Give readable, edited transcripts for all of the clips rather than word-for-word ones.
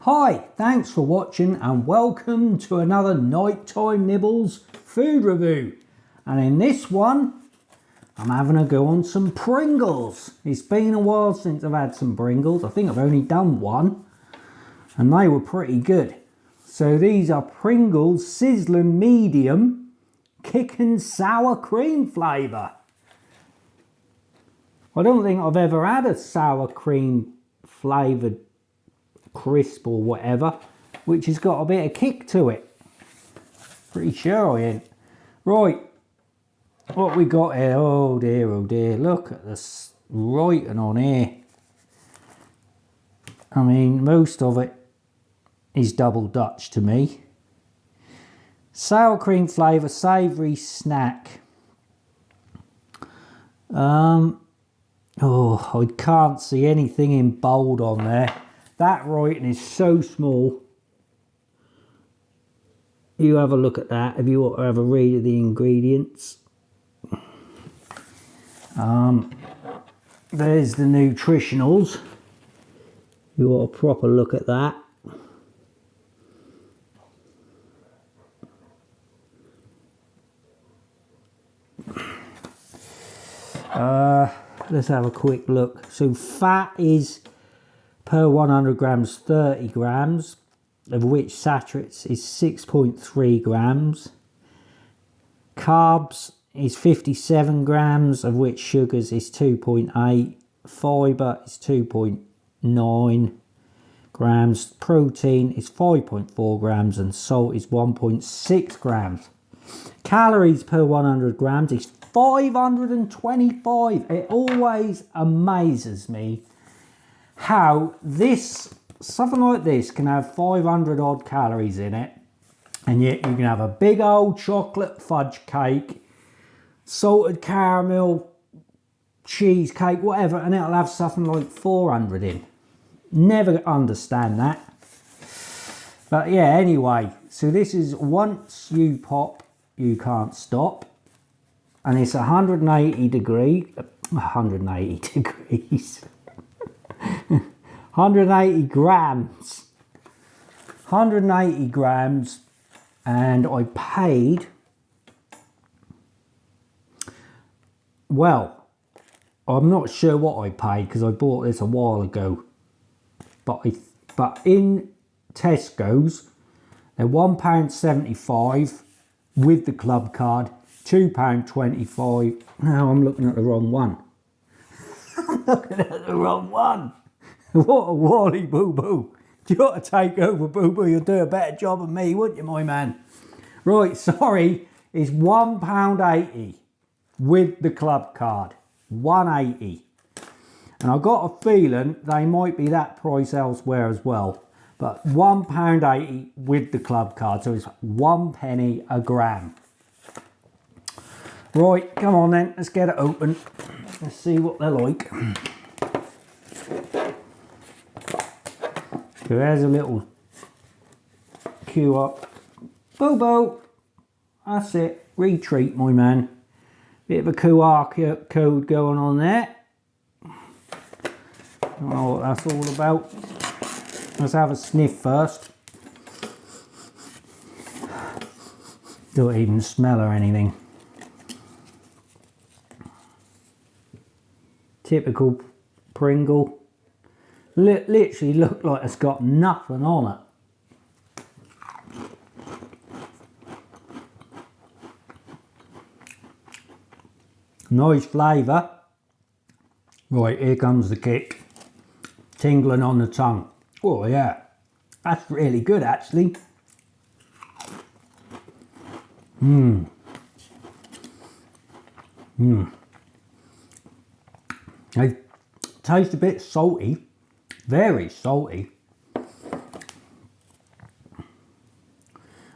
Hi, thanks for watching and welcome to another Night Time Nibbles food review. And in this one, I'm having a go on some Pringles. It's been a while since I've had some Pringles. I think I've only done one and they were pretty good. So these are Pringles Sizzl'n Medium Kickin Sour Cream flavour. I don't think I've ever had a sour cream flavoured crisp or whatever, which has got a bit of kick to it. Pretty sure I ain't. Right, what we got here? Oh dear, look at this writing on here. I mean, most of it is double Dutch to me. Sour cream flavour, savoury snack. Oh, I can't see anything in bold on there. That writing is so small. You have a look at that if you want to have a read of the ingredients. There's the nutritionals. You want a proper look at that. Let's have a quick look. So fat is per 100 grams 30 grams, of which saturates is 6.3 grams. Carbs is 57 grams, of which sugars is 2.8. Fibre is 2.9 grams. Protein is 5.4 grams and salt is 1.6 grams. Calories per 100 grams is 525. It always amazes me how something like this can have 500 odd calories in it, and yet you can have a big old chocolate fudge cake, salted caramel, cheesecake, whatever, and it'll have something like 400 in. Never understand that. But yeah, anyway, so this is once you pop, you can't stop. And it's 180 degrees. 180 grams. 180 grams. And I paid, well, I'm not sure what I paid because I bought this a while ago. But in Tesco's, they're £1.75 with the club card. £2.25. Now I'm looking at the wrong one. I'm looking at the wrong one. What a wally boo-boo. You ought to take over, boo-boo. You'll do a better job than me, wouldn't you, my man? Right, sorry. It's £1.80 with the club card. £1.80. And I've got a feeling they might be that price elsewhere as well. But £1.80 with the club card. So it's 1 penny a gram. Right, come on then, let's get it open. Let's see what they're like. So there's a little QR. Bobo, that's it. Retreat, my man. Bit of a QR code going on there. I don't know what that's all about. Let's have a sniff first. Don't even smell or anything. Typical Pringle. Literally look like it's got nothing on it. Nice flavour. Right, here comes the kick. Tingling on the tongue. Oh yeah, that's really good actually. They taste a bit salty, very salty.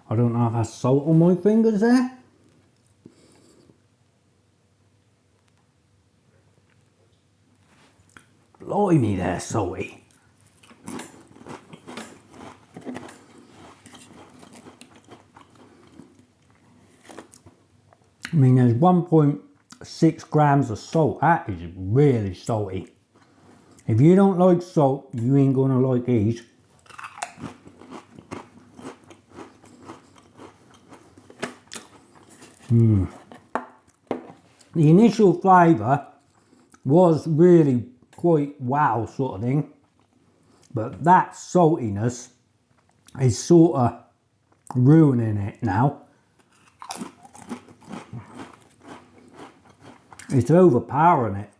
I don't know if I have salt on my fingers there. Blimey, they're salty. I mean, there's 1.6 grams of salt. That is really salty. If you don't like salt, you ain't gonna like these. The initial flavour was really quite wow sort of thing, but that saltiness is sort of ruining it now. It's overpowering it.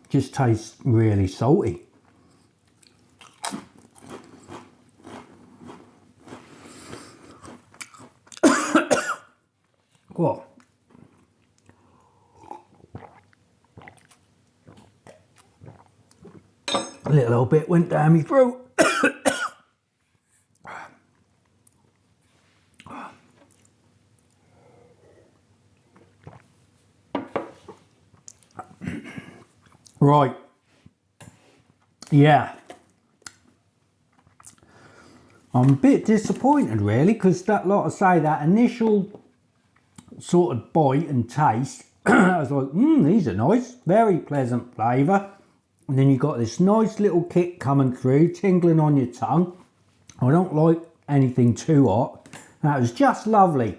Just tastes really salty. What? A little bit went down my throat. Right. Yeah. I'm a bit disappointed really, because that, like I say, that initial sort of bite and taste, I was like, these are nice, very pleasant flavour. And then you got this nice little kick coming through, tingling on your tongue. I don't like anything too hot. That was just lovely.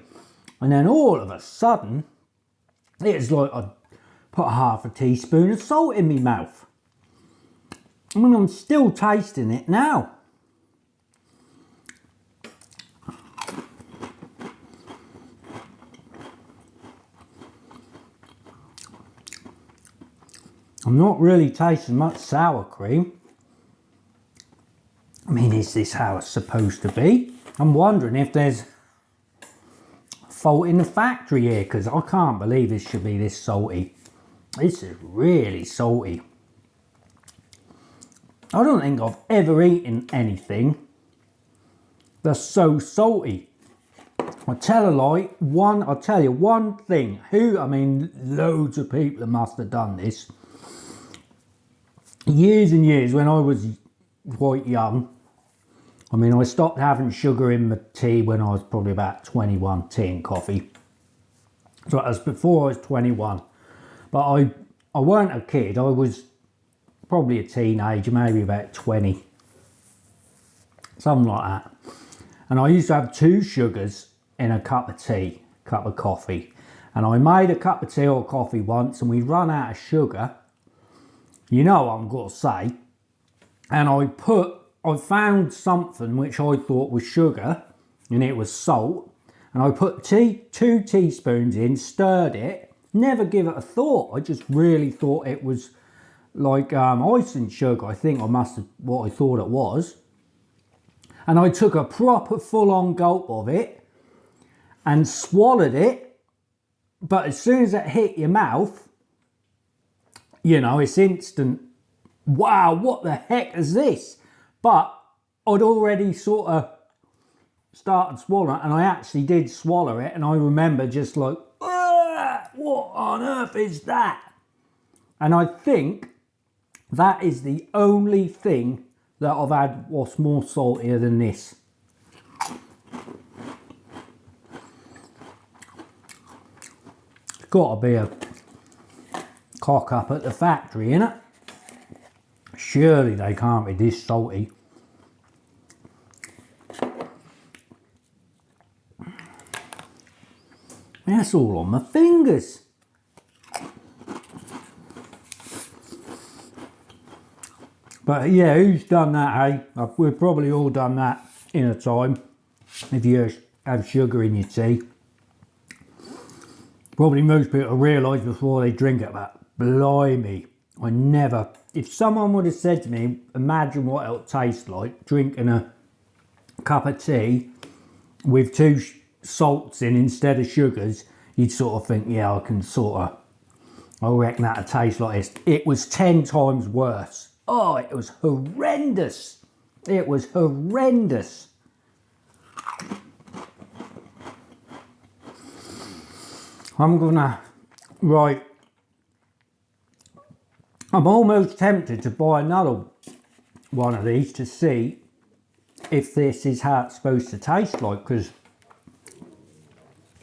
And then all of a sudden, it's like I put half a teaspoon of salt in my mouth. I mean, I'm still tasting it now. I'm not really tasting much sour cream. I mean, is this how it's supposed to be? I'm wondering if there's a fault in the factory here, because I can't believe this should be this salty. This is really salty. I don't think I've ever eaten anything that's so salty. I tell a lie, I'll tell you one thing. I mean, loads of people must have done this. Years and years when I was quite young. I mean, I stopped having sugar in my tea when I was probably about 21, tea and coffee. So that was before I was 21. But I weren't a kid, I was probably a teenager, maybe about 20. Something like that. And I used to have 2 sugars in a cup of tea, cup of coffee. And I made a cup of tea or coffee once and we run out of sugar. You know what I'm going to say. And I found something which I thought was sugar, and it was salt. And I put 2 teaspoons in, stirred it, never give it a thought. I just really thought it was like icing sugar. I think what I thought it was. And I took a proper full-on gulp of it and swallowed it. But as soon as it hit your mouth, you know, it's instant, wow, what the heck is this? But I'd already sort of started swallowing it, and I actually did swallow it, and I remember just like, what on earth is that? And I think that is the only thing that I've had what's more saltier than this. It's got to be a cock up at the factory, innit? Surely they can't be this salty. That's all on my fingers. But yeah, who's done that, hey? We've probably all done that in a time. If you have sugar in your tea. Probably most people realise before they drink it, but blimey, I never... If someone would have said to me, imagine what it'll taste like drinking a cup of tea with 2 salts in instead of sugars, you'd sort of think, yeah, I reckon that'd taste like this. It was 10 times worse. Oh, it was horrendous. It was horrendous. I'm almost tempted to buy another one of these to see if this is how it's supposed to taste like, because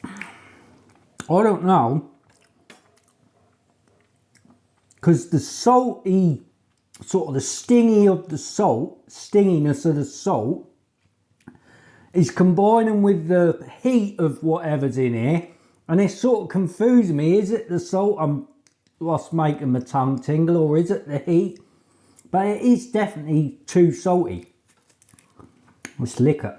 I don't know, because the salty, sort of the stinginess of the salt is combining with the heat of whatever's in here, and it's sort of confusing me. Is it the salt what's making my tongue tingle, or is it the heat? But it is definitely too salty. Let's lick it.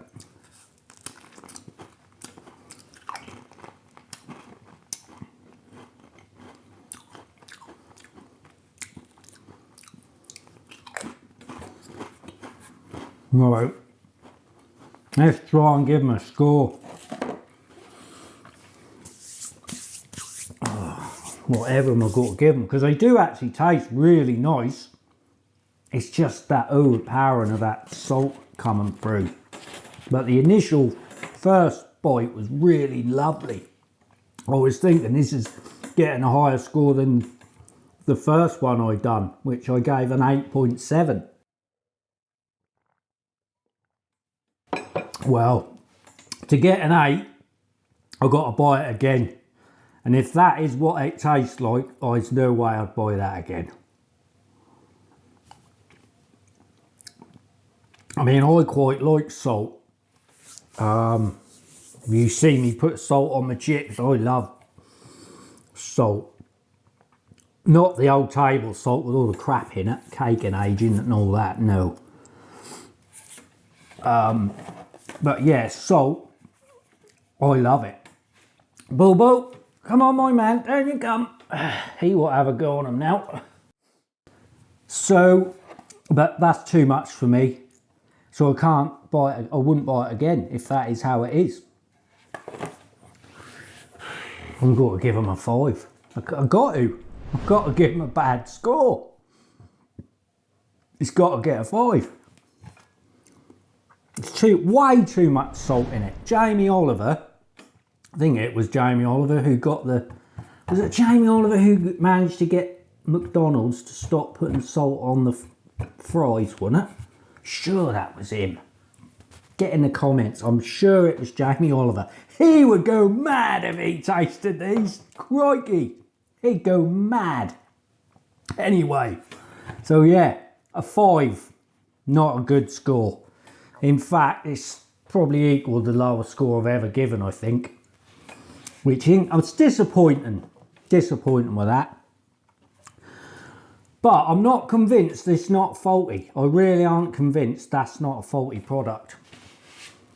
Right, let's try and give them a score. Whatever am I got to give them, because they do actually taste really nice. It's just that overpowering of that salt coming through. But the initial first bite was really lovely. I was thinking this is getting a higher score than the first one I done, which I gave an 8.7. Well, to get an 8, I've got to buy it again. And if that is what it tastes like, there's no way I'd buy that again. I mean, I quite like salt. You see me put salt on my chips. I love salt. Not the old table salt with all the crap in it, cake and aging and all that, no. But yeah, salt, I love it. Boo Boo, come on my man, down you come. He will have a go on him now. So, but that's too much for me. So I can't buy it, I wouldn't buy it again if that is how it is. I'm going to give him a 5. I've got to give him a bad score. It's got to get a 5. It's way too much salt in it. Jamie Oliver, I think it was Jamie Oliver who got the... Was it Jamie Oliver who managed to get McDonald's to stop putting salt on the fries, wasn't it? Sure that was him. Get in the comments. I'm sure it was Jamie Oliver. He would go mad if he tasted these. Crikey. He'd go mad. Anyway, so yeah, a 5. Not a good score. In fact, it's probably equal to the lowest score I've ever given, I think. Which I was disappointing with that. But I'm not convinced it's not faulty. I really aren't convinced that's not a faulty product.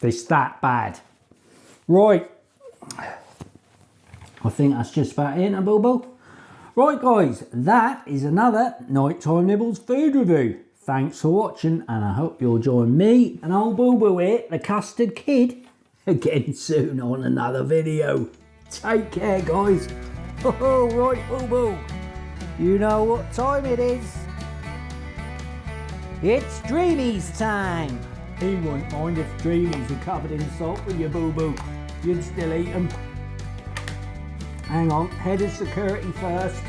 It's that bad. Right. I think that's just about it, Boo Boo. Right guys, that is another Nighttime Nibbles food review. Thanks for watching, and I hope you'll join me and old Boo Boo here, the Custard Kid, again soon on another video. Take care guys. Oh, right Boo Boo. You know what time it is. It's Dreamies time. He wouldn't mind if Dreamies were covered in salt with you, Boo Boo. You'd still eat them. Hang on, head of security first.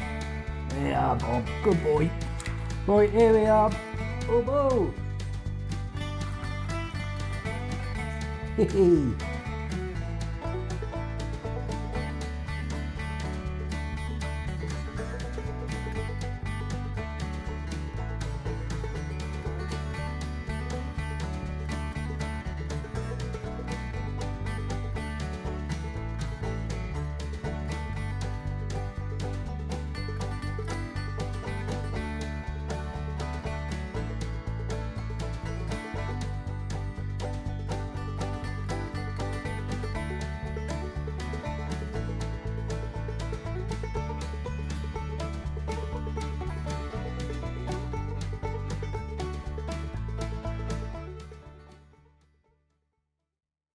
Yeah, Bob, good boy. Right, here we are. Boo Boo. Hee hee.